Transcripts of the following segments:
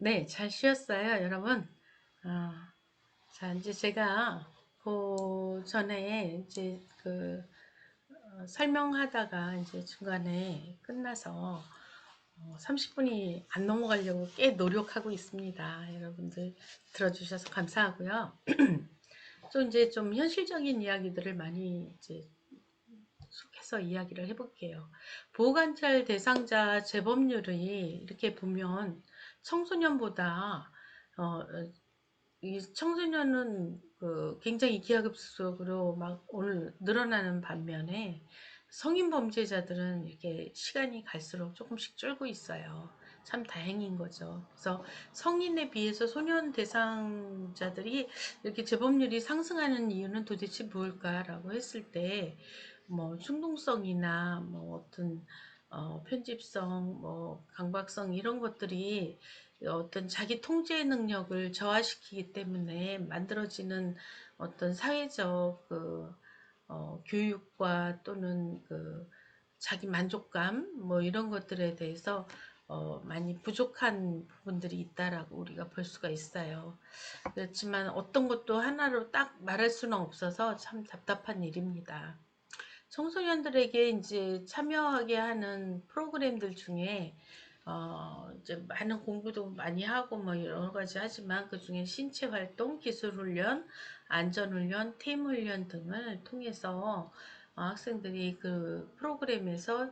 네, 잘 쉬었어요, 여러분. 아, 자, 이제 제가 그 전에 이제 설명하다가 이제 중간에 끝나서 30분이 안 넘어가려고 꽤 노력하고 있습니다. 여러분들 들어주셔서 감사하고요. 또 이제 좀 현실적인 이야기들을 많이 이제 속해서 이야기를 해볼게요. 보호관찰 대상자 재범률이 이렇게 보면 청소년보다 어, 이 청소년은 굉장히 기하급수적으로 막 오늘 늘어나는 반면에 성인 범죄자들은 이렇게 시간이 갈수록 조금씩 줄고 있어요. 참 다행인 거죠. 그래서 성인에 비해서 소년 대상자들이 이렇게 재범률이 상승하는 이유는 도대체 뭘까라고 했을 때, 뭐 충동성이나 뭐 어떤 편집성, 뭐 강박성 이런 것들이 어떤 자기 통제 능력을 저하시키기 때문에 만들어지는 어떤 사회적 교육과 또는 자기 만족감 뭐 이런 것들에 대해서 많이 부족한 부분들이 있다라고 우리가 볼 수가 있어요. 그렇지만 어떤 것도 하나로 딱 말할 수는 없어서 참 답답한 일입니다. 청소년들에게 이제 참여하게 하는 프로그램들 중에 이제 많은 공부도 많이 하고 뭐 여러 가지 하지만 그 중에 신체 활동, 기술 훈련, 안전 훈련, 팀 훈련 등을 통해서 학생들이 그 프로그램에서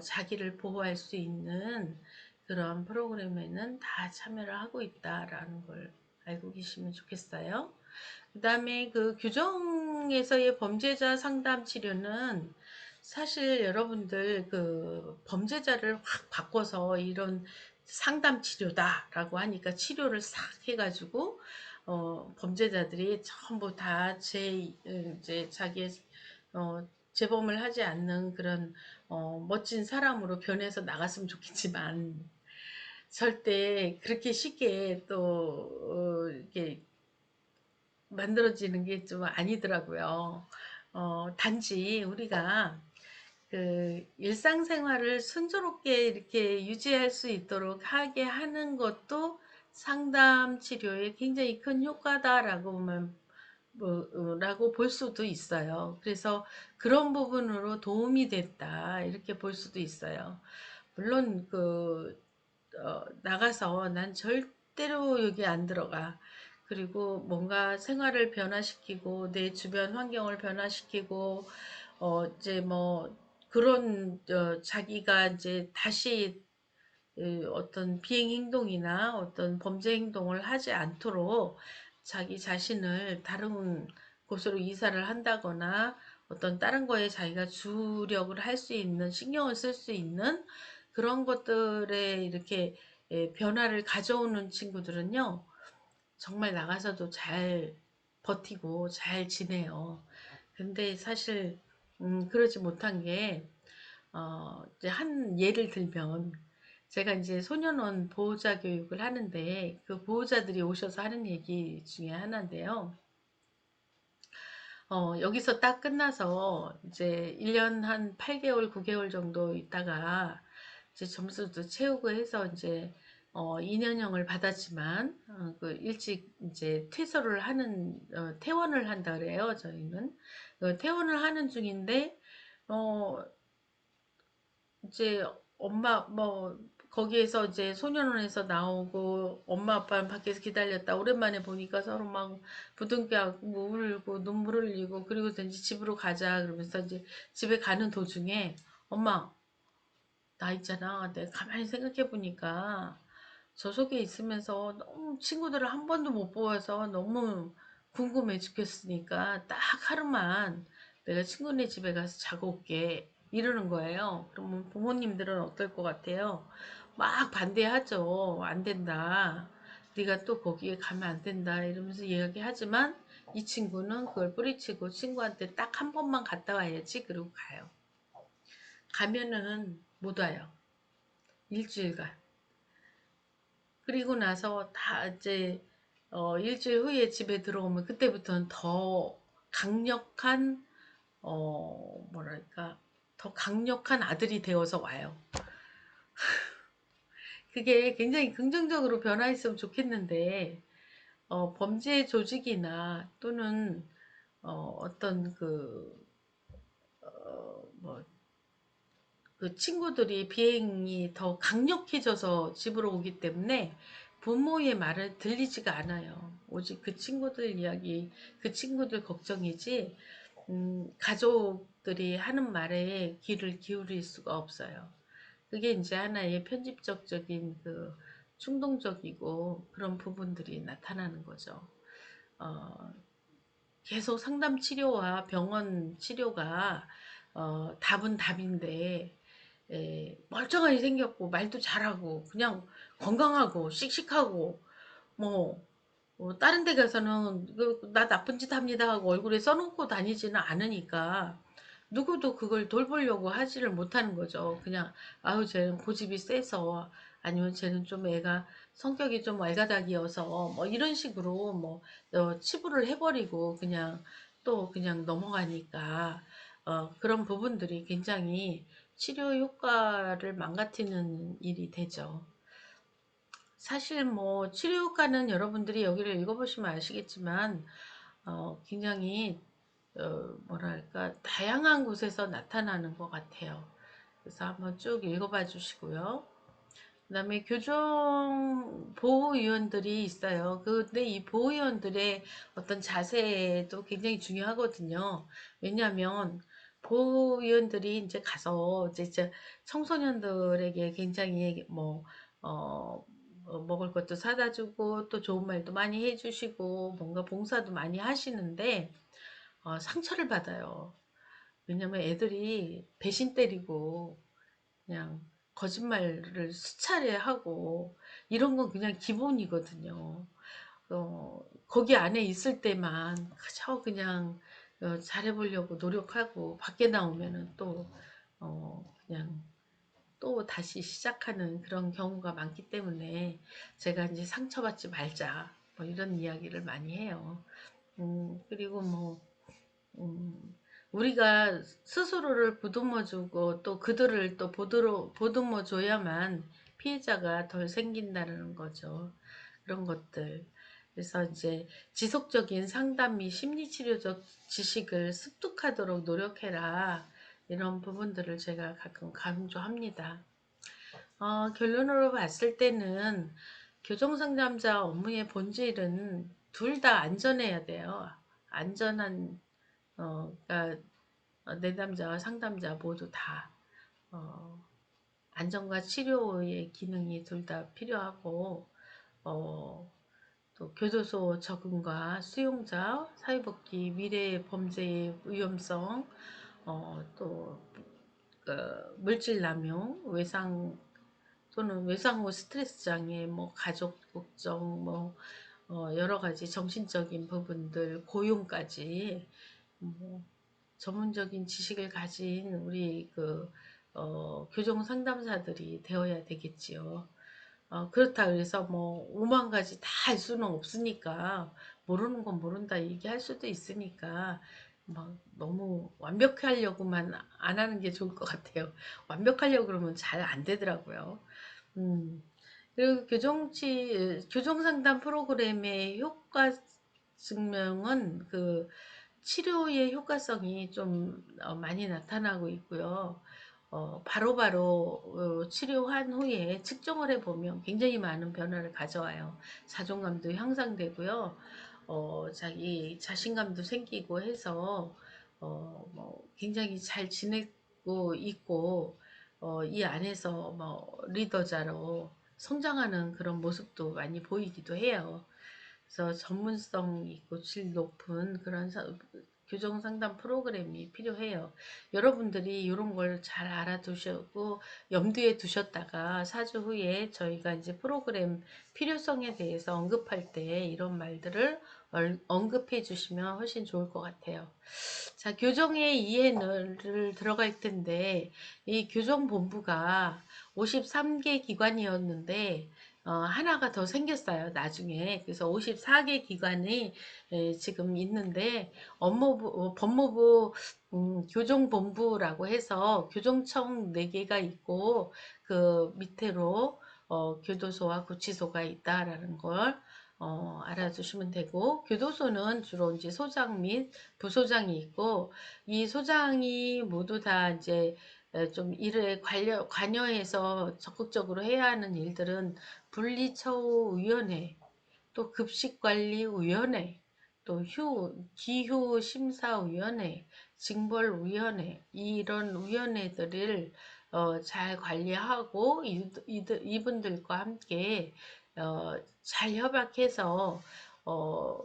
자기를 보호할 수 있는 그런 프로그램에는 다 참여를 하고 있다라는 걸 알고 계시면 좋겠어요. 그 다음에 그 규정에서의 범죄자 상담 치료는 사실 여러분들 그 범죄자를 확 바꿔서 이런 상담 치료다라고 하니까 치료를 싹 해가지고 범죄자들이 전부 다 이제 자기의 재범을 하지 않는 그런 멋진 사람으로 변해서 나갔으면 좋겠지만 절대 그렇게 쉽게 또 이렇게 만들어지는 게 좀 아니더라고요. 단지 우리가 그 일상생활을 순조롭게 이렇게 유지할 수 있도록 하게 하는 것도 상담 치료에 굉장히 큰 효과다라고 보면 라고 볼 수도 있어요. 그래서 그런 부분으로 도움이 됐다 이렇게 볼 수도 있어요. 물론 나가서 난 절대로 여기 안 들어가. 그리고 뭔가 생활을 변화시키고 내 주변 환경을 변화시키고 이제 뭐 그런 자기가 이제 다시 어떤 비행 행동이나 어떤 범죄 행동을 하지 않도록 자기 자신을 다른 곳으로 이사를 한다거나 어떤 다른 거에 자기가 주력을 할 수 있는 신경을 쓸 수 있는 그런 것들에 이렇게 변화를 가져오는 친구들은요 정말 나가서도 잘 버티고 잘 지내요. 근데 사실 그러지 못한 게 이제 한 예를 들면 제가 이제 소년원 보호자 교육을 하는데 그 보호자들이 오셔서 하는 얘기 중에 하나인데요. 여기서 딱 끝나서 이제 1년 한 8개월, 9개월 정도 있다가 이제 점수도 채우고 해서 이제 2년형을 받았지만 그 일찍 이제 퇴소를 하는 퇴원을 한다 그래요. 저희는 퇴원을 하는 중인데 어 이제 엄마 뭐 거기에서 이제 소년원에서 나오고 엄마 아빠는 밖에서 기다렸다 오랜만에 보니까 서로 막 부둥켜안고 뭐 울고 눈물 흘리고 그리고 이제 집으로 가자 그러면서 이제 집에 가는 도중에 엄마 나 있잖아 내가 가만히 생각해 보니까 저 속에 있으면서 너무 친구들을 한 번도 못 보아서 너무 궁금해 죽겠으니까 딱 하루만 내가 친구네 집에 가서 자고 올게 이러는 거예요. 그러면 부모님들은 어떨 것 같아요? 막 반대하죠. 안 된다. 네가 또 거기에 가면 안 된다 이러면서 이야기하지만 이 친구는 그걸 뿌리치고 친구한테 딱 한 번만 갔다 와야지 그러고 가요. 가면은 못 와요. 일주일간. 그리고 나서 다 이제 일주일 후에 집에 들어오면 그때부터는 더 강력한 뭐랄까 더 강력한 아들이 되어서 와요. 그게 굉장히 긍정적으로 변화했으면 좋겠는데 범죄 조직이나 또는 어떤 뭐 그 친구들이 비행이 더 강력해져서 집으로 오기 때문에 부모의 말을 들리지가 않아요. 오직 그 친구들 이야기, 그 친구들 걱정이지, 가족들이 하는 말에 귀를 기울일 수가 없어요. 그게 이제 하나의 편집적인 충동적이고 그런 부분들이 나타나는 거죠. 어, 계속 상담 치료와 병원 치료가 답은 답인데 멀쩡하게 생겼고 말도 잘하고 그냥 건강하고 씩씩하고 뭐 다른 데 가서는 나 나쁜 짓 합니다 하고 얼굴에 써놓고 다니지는 않으니까 누구도 그걸 돌보려고 하지를 못하는 거죠. 그냥 아유 쟤는 고집이 세서 아니면 쟤는 좀 애가 성격이 좀 알가닥이어서 뭐 이런 식으로 뭐 치부를 해버리고 그냥 또 그냥 넘어가니까 그런 부분들이 굉장히 치료 효과를 망가뜨리는 일이 되죠. 사실 뭐 치료 효과는 여러분들이 여기를 읽어보시면 아시겠지만 굉장히 뭐랄까 다양한 곳에서 나타나는 것 같아요. 그래서 한번 쭉 읽어봐 주시고요. 그 다음에 교정 보호위원들이 있어요. 근데 이 보호위원들의 어떤 자세도 굉장히 중요하거든요. 왜냐하면 보호위원들이 이제 가서 이제 청소년들에게 굉장히 어, 먹을 것도 사다 주고 또 좋은 말도 많이 해주시고 뭔가 봉사도 많이 하시는데 상처를 받아요. 왜냐면 애들이 배신 때리고 그냥 거짓말을 수차례 하고 이런 건 그냥 기본이거든요. 거기 안에 있을 때만 그저 그냥 잘해보려고 노력하고 밖에 나오면은 또 그냥 또 다시 시작하는 그런 경우가 많기 때문에 제가 이제 상처받지 말자 뭐 이런 이야기를 많이 해요. 그리고 뭐 음, 우리가 스스로를 보듬어주고 또 그들을 또 보듬어줘야만 피해자가 덜 생긴다는 거죠. 그런 것들. 그래서 이제 지속적인 상담 및 심리치료적 지식을 습득하도록 노력해라. 이런 부분들을 제가 가끔 강조합니다. 결론으로 봤을 때는 교정상담자 업무의 본질은 둘 다 안전해야 돼요. 안전한 그러니까 내담자와 상담자 모두 다 안전과 치료의 기능이 둘 다 필요하고 어, 또 교도소 적응과 수용자, 사회복귀, 미래 범죄의 위험성, 또 물질 남용, 외상 또는 외상 후 스트레스 장애, 뭐 가족 걱정, 뭐 여러 가지 정신적인 부분들, 고용까지 뭐 전문적인 지식을 가진 우리 교정 상담사들이 되어야 되겠지요. 그렇다 그래서 뭐 5만 가지 다 알 수는 없으니까 모르는 건 모른다 얘기할 수도 있으니까 막 너무 완벽하려고만 안 하는 게 좋을 것 같아요. 완벽하려고 그러면 잘 안 되더라고요. 음, 그리고 교정 상담 프로그램의 효과 증명은 치료의 효과성이 좀 많이 나타나고 있고요. 바로바로 치료한 후에 측정을 해보면 굉장히 많은 변화를 가져와요. 자존감도 향상되고요. 자기 자신감도 생기고 해서 뭐 굉장히 잘 지내고 있고 이 안에서 뭐 리더자로 성장하는 그런 모습도 많이 보이기도 해요. 그래서 전문성 있고 질 높은 그런 교정 상담 프로그램이 필요해요. 여러분들이 이런 걸 잘 알아두시고 염두에 두셨다가 4주 후에 저희가 이제 프로그램 필요성에 대해서 언급할 때 이런 말들을 언급해 주시면 훨씬 좋을 것 같아요. 자, 교정의 이해를 들어갈 텐데 이 교정본부가 53개 기관이었는데 하나가 더 생겼어요. 나중에. 그래서 54개 기관이 지금 있는데 법무부 교정본부라고 해서 교정청 4개가 있고 그 밑으로 교도소와 구치소가 있다라는 걸 알아두시면 되고, 교도소는 주로 이제 소장 및 부소장이 있고, 이 소장이 모두 다 이제 좀 일에 관여해서 적극적으로 해야 하는 일들은 분리처우위원회, 또 급식관리위원회, 또 기후심사위원회, 징벌위원회, 이런 위원회들을 잘 관리하고 이분들과 함께 잘 협약해서 어,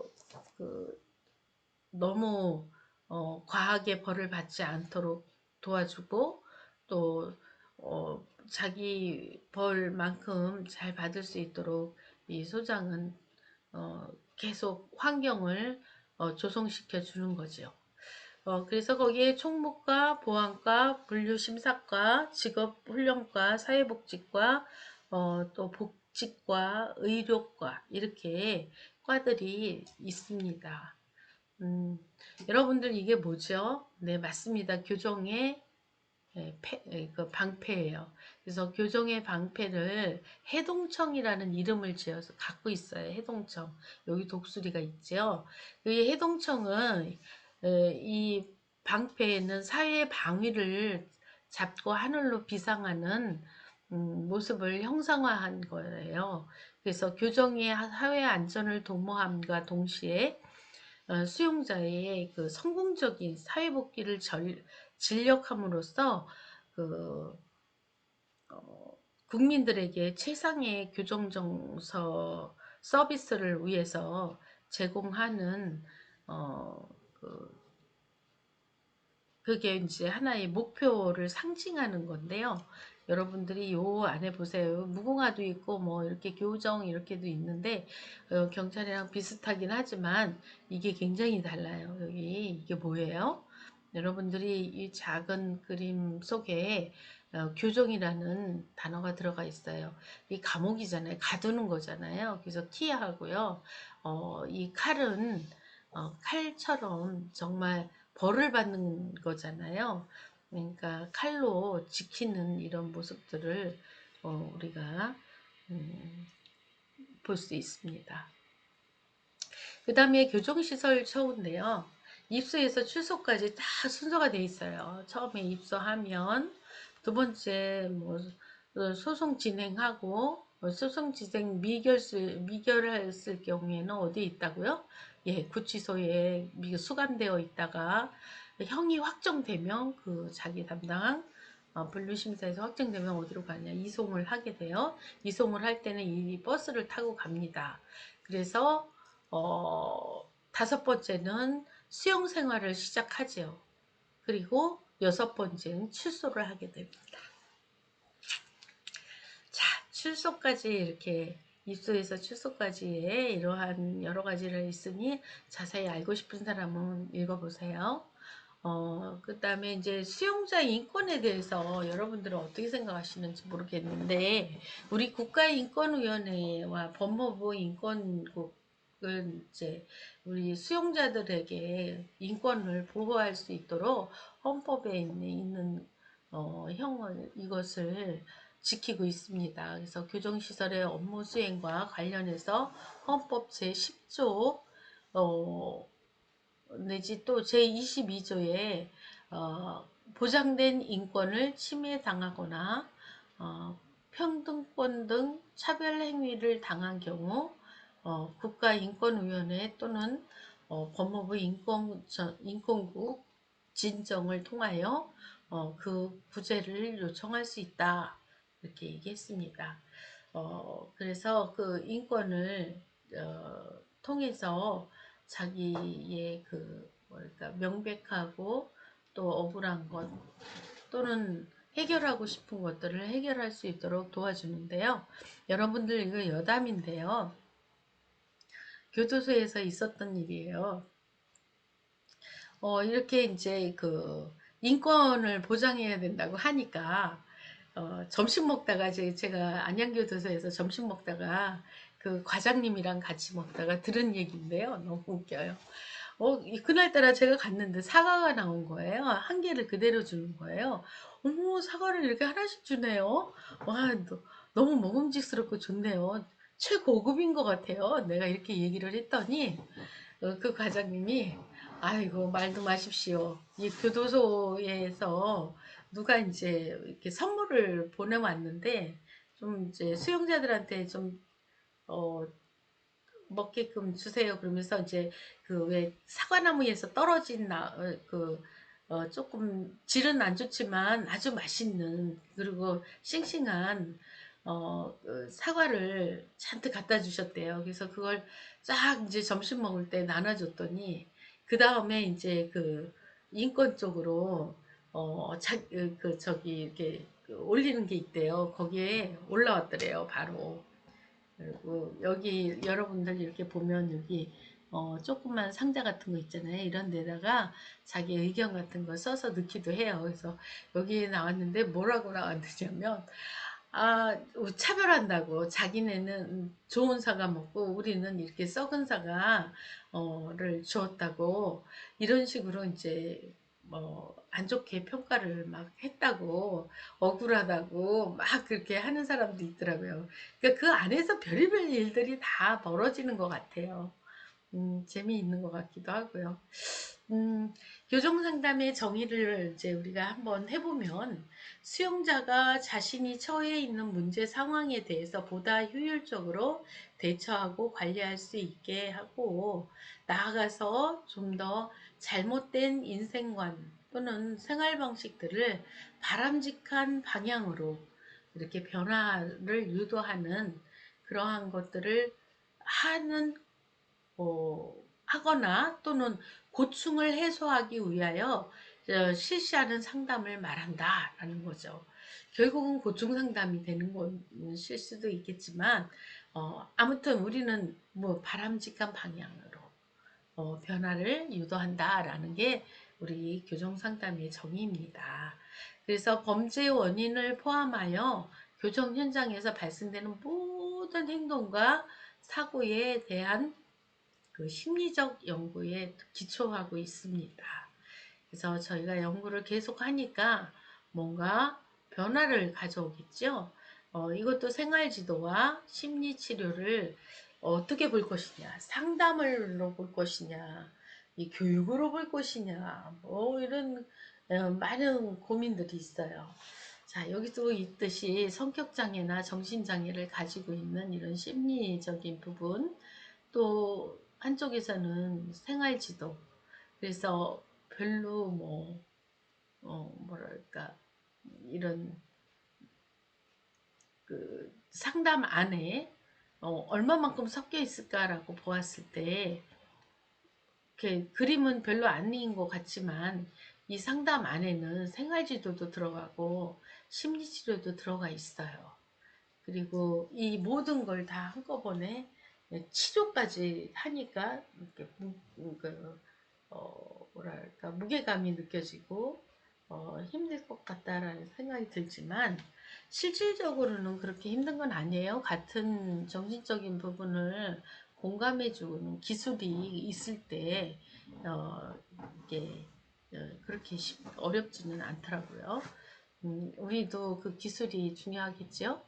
그 너무 과하게 벌을 받지 않도록 도와주고, 또 자기 벌만큼 잘 받을 수 있도록 이 소장은 계속 환경을 조성시켜 주는 거죠. 그래서 거기에 총무과, 보안과, 분류심사과, 직업훈련과, 사회복지과, 또 복지과, 의료과 이렇게 과들이 있습니다. 음, 여러분들 이게 뭐죠? 네, 맞습니다. 교정의 그 방패예요. 그래서 교정의 방패를 해동청이라는 이름을 지어서 갖고 있어요. 해동청. 여기 독수리가 있죠. 이 해동청은 이 방패에는 사회의 방위를 잡고 하늘로 비상하는 모습을 형상화한 거예요. 그래서 교정의 사회 안전을 도모함과 동시에 수용자의 그 성공적인 사회복귀를 진력함으로써 그 국민들에게 최상의 교정정서 서비스를 위해서 제공하는 어, 그, 그게 이제 하나의 목표를 상징하는 건데요. 여러분들이 요 안에 보세요. 무궁화도 있고 뭐 이렇게 교정 이렇게도 있는데 경찰이랑 비슷하긴 하지만 이게 굉장히 달라요. 여기 이게 뭐예요? 여러분들이 이 작은 그림 속에 교정이라는 단어가 들어가 있어요. 이 감옥이잖아요. 가두는 거잖아요. 그래서 키하고요. 이 칼은 칼처럼 정말 벌을 받는 거잖아요. 그러니까 칼로 지키는 이런 모습들을 우리가 볼 수 있습니다. 그 다음에 교정시설 처우인데요. 입소에서 출소까지 다 순서가 돼 있어요. 처음에 입소하면 두 번째 뭐 소송 진행하고 소송 진행 미결했을 경우에는 어디에 있다고요? 예, 구치소에 수감되어 있다가 형이 확정되면 그 자기 담당 분류심사에서 확정되면 어디로 가냐 이송을 하게 돼요. 이송을 할 때는 이 버스를 타고 갑니다. 그래서 다섯 번째는 수용 생활을 시작하죠. 그리고 여섯 번째는 출소를 하게 됩니다. 자, 출소까지 이렇게 입소에서 출소까지의 이러한 여러 가지를 있으니 자세히 알고 싶은 사람은 읽어보세요. 그 다음에 이제 수용자 인권에 대해서 여러분들은 어떻게 생각하시는지 모르겠는데, 우리 국가인권위원회와 법무부 인권국은 이제 우리 수용자들에게 인권을 보호할 수 있도록 헌법에 있는 형을 이것을 지키고 있습니다. 그래서 교정시설의 업무 수행과 관련해서 헌법 제10조 내지 또 제22조에 보장된 인권을 침해당하거나 평등권 등 차별 행위를 당한 경우 국가인권위원회 또는 법무부 인권국 진정을 통하여 그 구제를 요청할 수 있다. 이렇게 얘기했습니다. 그래서 그 인권을 통해서 자기의 그 뭐랄까 명백하고 또 억울한 것 또는 해결하고 싶은 것들을 해결할 수 있도록 도와주는데요. 여러분들 이거 여담인데요. 교도소에서 있었던 일이에요. 이렇게 이제 그 인권을 보장해야 된다고 하니까 점심 먹다가 제가 안양교도소에서 점심 먹다가 그 과장님이랑 같이 먹다가 들은 얘기인데요. 너무 웃겨요. 그날따라 제가 갔는데 사과가 나온 거예요. 한 개를 그대로 주는 거예요. 어머, 사과를 이렇게 하나씩 주네요. 와, 너무 먹음직스럽고 좋네요. 최고급인 것 같아요. 내가 이렇게 얘기를 했더니 그 과장님이 아이고 말도 마십시오. 이 교도소에서 누가 이제 이렇게 선물을 보내왔는데 좀 이제 수용자들한테 좀 어, 먹게끔 주세요. 그러면서 이제 그 왜 사과나무에서 떨어진 조금 질은 안 좋지만 아주 맛있는 그리고 싱싱한 그 사과를 잔뜩 갖다 주셨대요. 그래서 그걸 쫙 이제 점심 먹을 때 나눠줬더니 그 다음에 이제 그 인권 쪽으로 저기 이렇게 그 올리는 게 있대요. 거기에 올라왔더래요. 바로. 그리고 여기 여러분들 이렇게 보면 여기 조그만 상자 같은 거 있잖아요. 이런 데다가 자기 의견 같은 거 써서 넣기도 해요. 그래서 여기에 나왔는데 뭐라고 나왔느냐면 차별한다고 자기네는 좋은 사과 먹고 우리는 이렇게 썩은 사과를 주었다고 이런 식으로 이제 뭐 안 좋게 평가를 막 했다고 억울하다고 막 그렇게 하는 사람도 있더라고요. 그러니까 그 안에서 별의별 일들이 다 벌어지는 것 같아요. 재미있는 것 같기도 하고요. 음, 교정상담의 정의를 이제 우리가 한번 해보면 수용자가 자신이 처해 있는 문제 상황에 대해서 보다 효율적으로 대처하고 관리할 수 있게 하고 나아가서 좀 더 잘못된 인생관 또는 생활 방식들을 바람직한 방향으로 이렇게 변화를 유도하는 그러한 것들을 하는 하거나 또는 고충을 해소하기 위하여 실시하는 상담을 말한다라는 거죠. 결국은 고충 상담이 되는 것일 수도 있겠지만 아무튼 우리는 뭐 바람직한 방향으로 변화를 유도한다라는 게 우리 교정 상담의 정의입니다. 그래서 범죄 원인을 포함하여 교정 현장에서 발생되는 모든 행동과 사고에 대한 그 심리적 연구에 기초하고 있습니다. 그래서 저희가 연구를 계속 하니까 뭔가 변화를 가져오겠죠. 이것도 생활지도와 심리치료를 어떻게 볼 것이냐, 상담으로 볼 것이냐, 이 교육으로 볼 것이냐, 뭐 이런 많은 고민들이 있어요. 자, 여기도 있듯이 성격장애나 정신장애를 가지고 있는 이런 심리적인 부분, 또 한쪽에서는 생활지도. 그래서 별로 뭐랄까, 이런 그 상담 안에 얼마만큼 섞여 있을까라고 보았을 때, 이렇게 그림은 별로 아닌 것 같지만, 이 상담 안에는 생활지도도 들어가고, 심리치료도 들어가 있어요. 그리고 이 모든 걸 다 한꺼번에 치료까지 하니까 이렇게 뭐랄까 무게감이 느껴지고 힘들 것 같다라는 생각이 들지만 실질적으로는 그렇게 힘든 건 아니에요. 같은 정신적인 부분을 공감해주는 기술이 있을 때 어, 이게 그렇게 어렵지는 않더라고요. 우리도 그 기술이 중요하겠죠.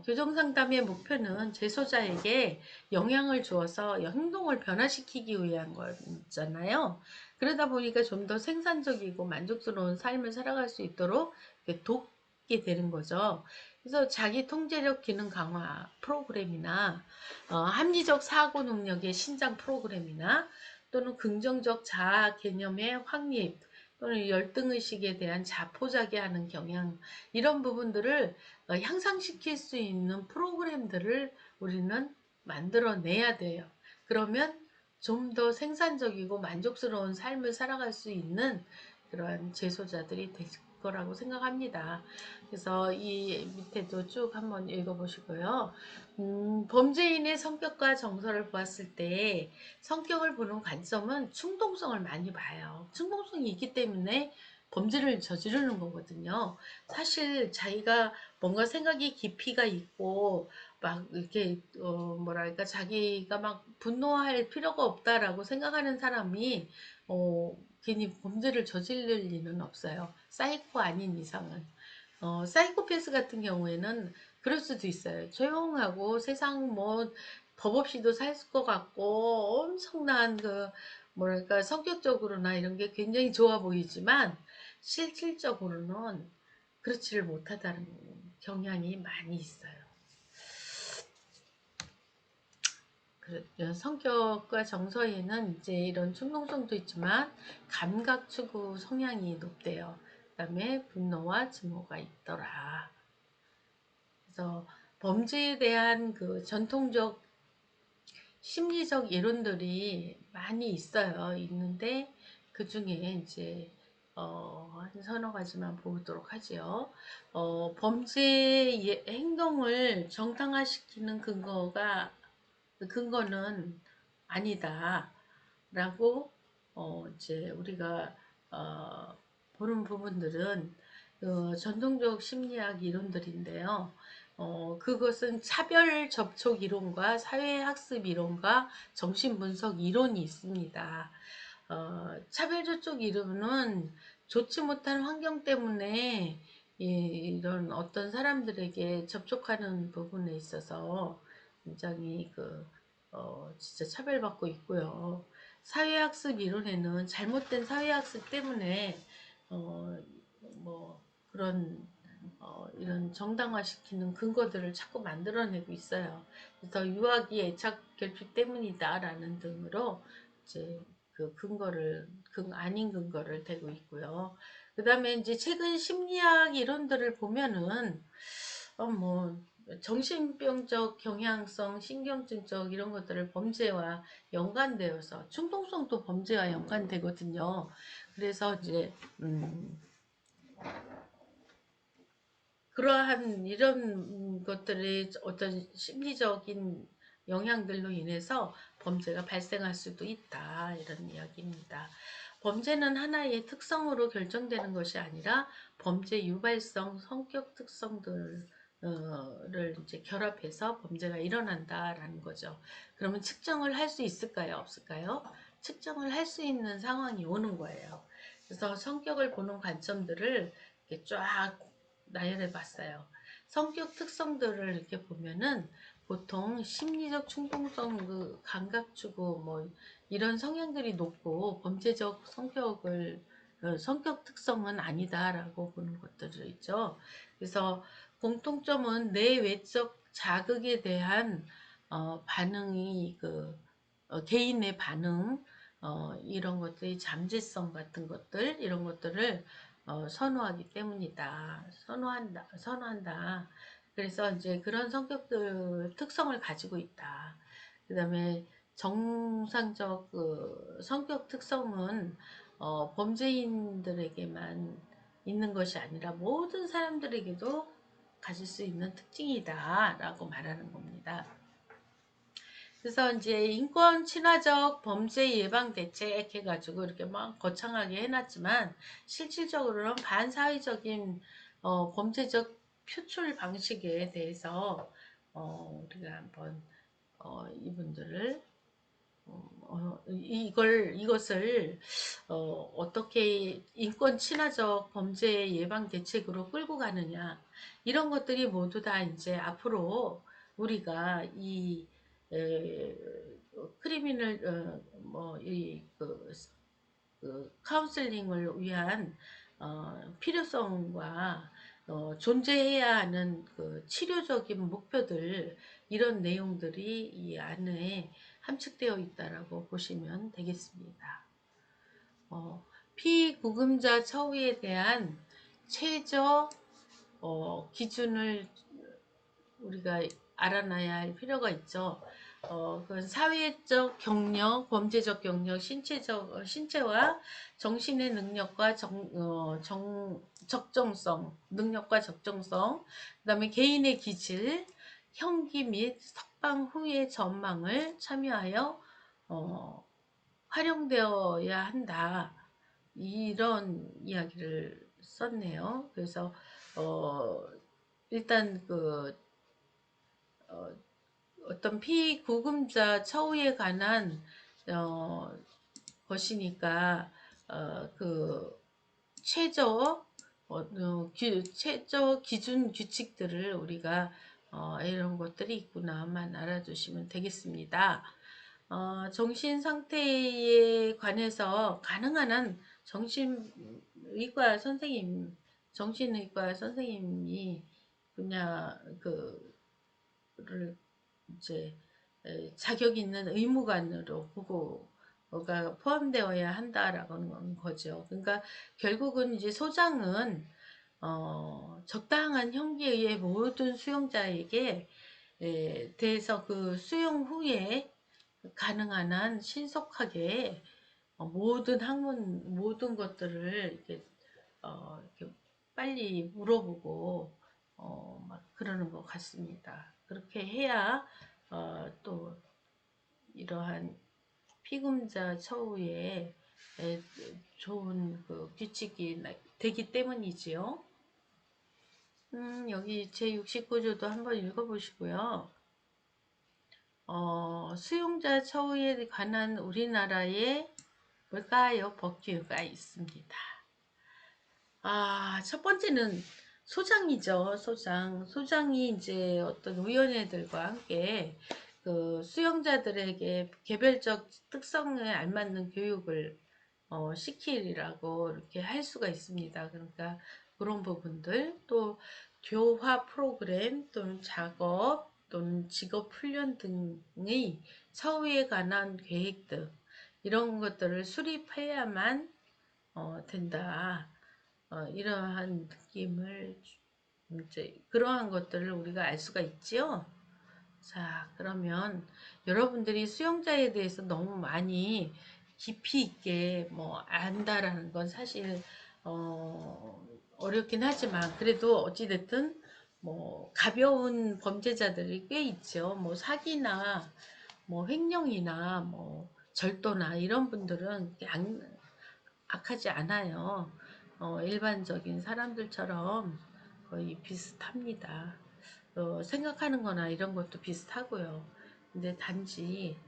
교정상담의 목표는 재소자에게 영향을 주어서 행동을 변화시키기 위한 거잖아요. 그러다 보니까 좀 더 생산적이고 만족스러운 삶을 살아갈 수 있도록 돕게 되는 거죠. 그래서 자기 통제력 기능 강화 프로그램이나 합리적 사고 능력의 신장 프로그램이나 또는 긍정적 자아 개념의 확립 또는 열등의식에 대한 자포자기하는 경향 이런 부분들을 향상시킬 수 있는 프로그램들을 우리는 만들어내야 돼요. 그러면 좀 더 생산적이고 만족스러운 삶을 살아갈 수 있는 그러한 재소자들이 될 거라고 생각합니다. 그래서 이 밑에도 쭉 한번 읽어보시고요. 범죄인의 성격과 정서를 보았을 때 성격을 보는 관점은 충동성을 많이 봐요. 충동성이 있기 때문에 범죄를 저지르는 거거든요. 사실 자기가 뭔가 생각이 깊이가 있고 막 이렇게 뭐랄까 자기가 막 분노할 필요가 없다라고 생각하는 사람이 괜히 범죄를 저지를 리는 없어요. 사이코 아닌 이상은. 사이코패스 같은 경우에는 그럴 수도 있어요. 조용하고 세상 뭐 법 없이도 살 것 같고 엄청난 그 뭐랄까 성격적으로나 이런 게 굉장히 좋아 보이지만 실질적으로는 그렇지를 못하다는 경향이 많이 있어요. 성격과 정서에는 이제 이런 충동성도 있지만 감각 추구 성향이 높대요. 그다음에 분노와 증오가 있더라. 그래서 범죄에 대한 그 전통적 심리적 이론들이 많이 있어요. 있는데 그 중에 이제 한 서너 가지만 보도록 하지요. 범죄 행동을 정당화시키는 근거는 아니다라고 이제 우리가 어, 보는 부분들은 전통적 심리학 이론들인데요. 그것은 차별 접촉 이론과 사회학습 이론과 정신분석 이론이 있습니다. 차별 접촉 이론은 좋지 못한 환경 때문에 이런 어떤 사람들에게 접촉하는 부분에 있어서 굉장히 진짜 차별받고 있고요. 사회학습 이론에는 잘못된 사회학습 때문에 어, 뭐 그런 이런 정당화시키는 근거들을 자꾸 만들어내고 있어요. 그래서 유아기 애착 결핍 때문이다라는 등으로 이제 그 아닌 근거를 대고 있고요. 그 다음에 이제 최근 심리학 이론들을 보면은 뭐 정신병적 경향성, 신경증적 이런 것들을 범죄와 연관되어서 충동성도 범죄와 연관되거든요. 그래서 이제 그러한 이런 것들이 어떤 심리적인 영향들로 인해서 범죄가 발생할 수도 있다 이런 이야기입니다. 범죄는 하나의 특성으로 결정되는 것이 아니라 범죄 유발성, 성격 특성들을 이제 결합해서 범죄가 일어난다라는 거죠. 그러면 측정을 할 수 있을까요? 없을까요? 측정을 할 수 있는 상황이 오는 거예요. 그래서 성격을 보는 관점들을 이렇게 쫙 나열해 봤어요. 성격 특성들을 이렇게 보면은 보통 심리적 충동성, 감각 추구 뭐 이런 성향들이 높고 범죄적 성격 특성은 아니다라고 보는 것들이 있죠. 그래서 공통점은 내 외적 자극에 대한 반응이 개인의 반응 이런 것들이 잠재성 같은 것들 이런 것들을 선호하기 때문이다. 선호한다. 그래서 이제 그런 성격들 특성을 가지고 있다. 그 다음에 정상적 성격 특성은 범죄인들에게만 있는 것이 아니라 모든 사람들에게도 가질 수 있는 특징이다 라고 말하는 겁니다. 그래서 이제 인권 친화적 범죄 예방 대책 해가지고 이렇게 막 거창하게 해놨지만 실질적으로는 반사회적인 범죄적 표출 방식에 대해서 우리가 한번 이분들을 이것을 어떻게 인권 친화적 범죄 예방 대책으로 끌고 가느냐 이런 것들이 모두 다 이제 앞으로 우리가 이 크리미널 카운슬링을 위한 필요성과 존재해야 하는 그 치료적인 목표들 이런 내용들이 이 안에 함축되어 있다라고 보시면 되겠습니다. 피구금자 처우에 대한 최저 기준을 우리가 알아놔야 할 필요가 있죠. 그 사회적 경력, 범죄적 경력, 신체와 정신의 능력과 적정성, 능력과 적정성, 그 다음에 개인의 기질, 형기 및 석방 후의 전망을 참여하여 활용되어야 한다. 이런 이야기를 썼네요. 그래서 일단 어떤 피구금자 처우에 관한 것이니까 그 최저 최저 기준 규칙들을 우리가 이런 것들이 있구나만 알아두시면 되겠습니다. 정신 상태에 관해서 가능한 한 정신의과 선생님이 분야 그를 이제 자격 있는 의무관으로 보고가 포함되어야 한다라는 거죠. 그러니까 결국은 이제 소장은 적당한 형기의 모든 수용자에게 대해서 그 수용 후에 가능한 한 신속하게 모든 학문 모든 것들을 이렇게 빨리 물어보고 막 그러는 것 같습니다. 그렇게 해야 또 이러한 피금자 처우에 좋은 그 규칙이 되기 때문이지요. 여기 제69조도 한번 읽어보시고요. 수용자 처우에 관한 우리나라의 뭘까요? 법규가 있습니다. 첫 번째는 소장이죠. 소장이 이제 어떤 위원회들과 함께 그 수용자들에게 개별적 특성에 알맞는 교육을 시키라고 이렇게 할 수가 있습니다. 그러니까 그런 부분들 또 교화 프로그램 또는 작업 또는 직업 훈련 등의 처우에 관한 계획 등 이런 것들을 수립해야만 된다. 이러한 느낌을 이제 그러한 것들을 우리가 알 수가 있지요. 자, 그러면 여러분들이 수용자에 대해서 너무 많이 깊이 있게 안다라는 건 사실 어렵긴 하지만 그래도 어찌됐든 가벼운 범죄자들이 꽤 있죠. 사기나 횡령이나 절도나 이런 분들은 악하지 않아요. 일반적인 사람들처럼 거의 비슷합니다. 생각하는 거나 이런 것도 비슷하고요. 근데 단지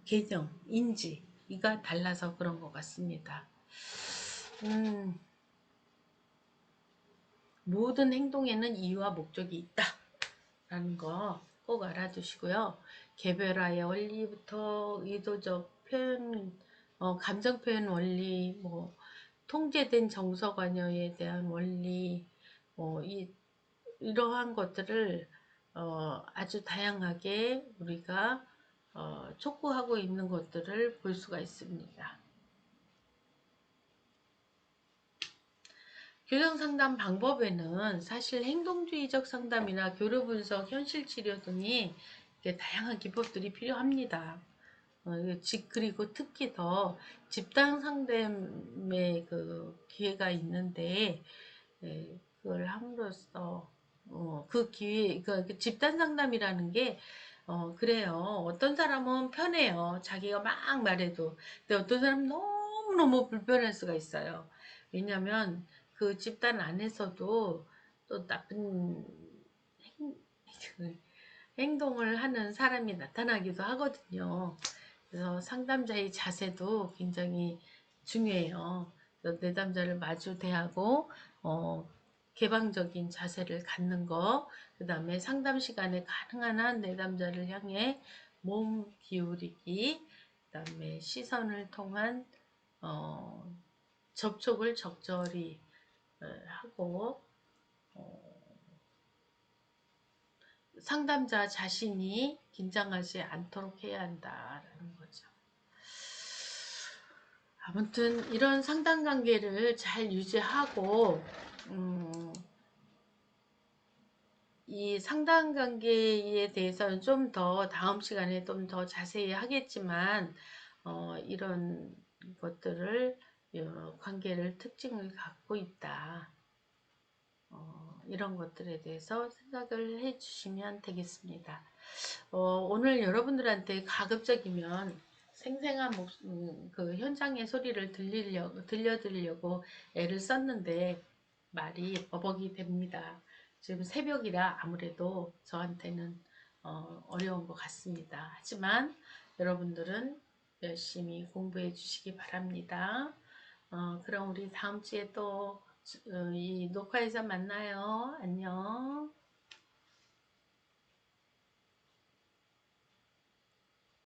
개념, 인지가 달라서 그런 것 같습니다. 모든 행동에는 이유와 목적이 있다 라는 거 꼭 알아두시고요. 개별화의 원리부터 의도적 표현, 감정 표현 원리, 통제된 정서 관여에 대한 원리, 이러한 것들을 아주 다양하게 우리가 촉구하고 있는 것들을 볼 수가 있습니다. 교정상담 방법에는 사실 행동주의적 상담이나 교류분석, 현실치료 등이 다양한 기법들이 필요합니다. 그리고 특히 더 집단 상담의 그 기회가 있는데 그걸 함으로써 그 기회, 그 집단 상담이라는 게 그래요. 어떤 사람은 편해요. 자기가 막 말해도. 근데 어떤 사람은 너무너무 불편할 수가 있어요. 왜냐면 그 집단 안에서도 또 나쁜 행동을 하는 사람이 나타나기도 하거든요. 그래서 상담자의 자세도 굉장히 중요해요. 내담자를 마주 대하고 개방적인 자세를 갖는 거, 그 다음에 상담 시간에 가능한 한 내담자를 향해 몸 기울이기, 그 다음에 시선을 통한 접촉을 적절히 하고 상담자 자신이 긴장하지 않도록 해야 한다라는 거죠. 아무튼 이런 상담 관계를 잘 유지하고 이 상담 관계에 대해서는 좀 더 다음 시간에 좀 더 자세히 하겠지만 이런 것들을 관계를 특징을 갖고 있다. 이런 것들에 대해서 생각을 해 주시면 되겠습니다. 오늘 여러분들한테 가급적이면 생생한 그 현장의 소리를 들려드리려고 애를 썼는데 말이 버벅이 됩니다. 지금 새벽이라 아무래도 저한테는 어려운 것 같습니다. 하지만 여러분들은 열심히 공부해 주시기 바랍니다. 그럼 우리 다음 주에 또 이 녹화에서 만나요. 안녕.